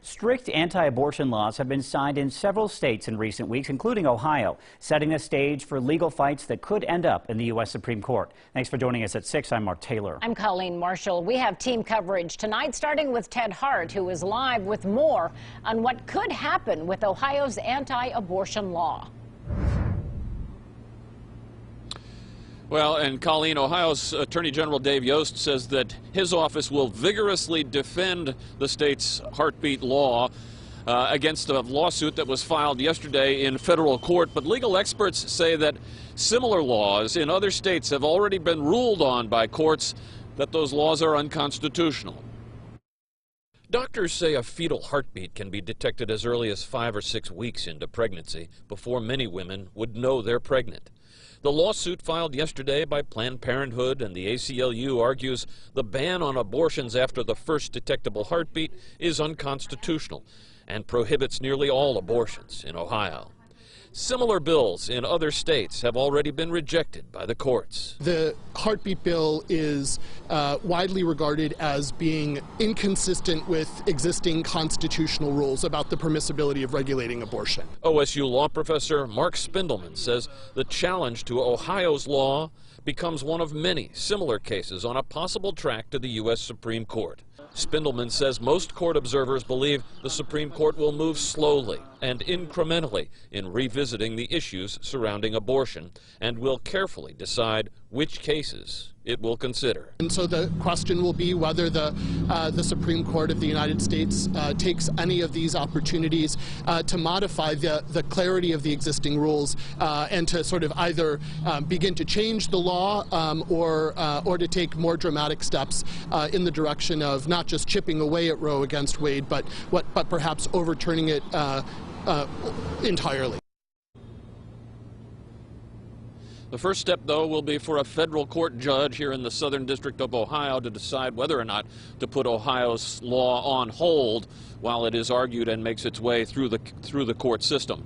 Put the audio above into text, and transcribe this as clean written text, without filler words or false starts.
Strict anti-abortion laws have been signed in several states in recent weeks, including Ohio, setting the stage for legal fights that could end up in the U.S. Supreme Court. Thanks for joining us at 6. I'm Mark Taylor. I'm Colleen Marshall. We have team coverage tonight, starting with Ted Hart, who is live with more on what could happen with Ohio's anti-abortion law. Well, and Colleen, Ohio's Attorney General Dave Yost says that his office will vigorously defend the state's heartbeat law against a lawsuit that was filed yesterday in federal court. But legal experts say that similar laws in other states have already been ruled on by courts that those laws are unconstitutional. Doctors say a fetal heartbeat can be detected as early as 5 or 6 weeks into pregnancy, before many women would know they're pregnant. The lawsuit filed yesterday by Planned Parenthood and the ACLU argues the ban on abortions after the first detectable heartbeat is unconstitutional and prohibits nearly all abortions in Ohio. Similar bills in other states have already been rejected by the courts. The heartbeat bill is widely regarded as being inconsistent with existing constitutional rules about the permissibility of regulating abortion. OSU law professor Mark Spindelman says the challenge to Ohio's law becomes one of many similar cases on a possible track to the U.S. Supreme Court. Spindelman says most court observers believe the Supreme Court will move slowly and incrementally in revisiting the issues surrounding abortion and will carefully decide which cases it will consider. And so the question will be whether the Supreme Court of the United States takes any of these opportunities to modify the clarity of the existing rules and to sort of either begin to change the law or to take more dramatic steps in the direction of not just chipping away at Roe against Wade, but perhaps overturning it entirely. The first step, though, will be for a federal court judge here in the Southern District of Ohio to decide whether or not to put Ohio's law on hold while it is argued and makes its way through the court system.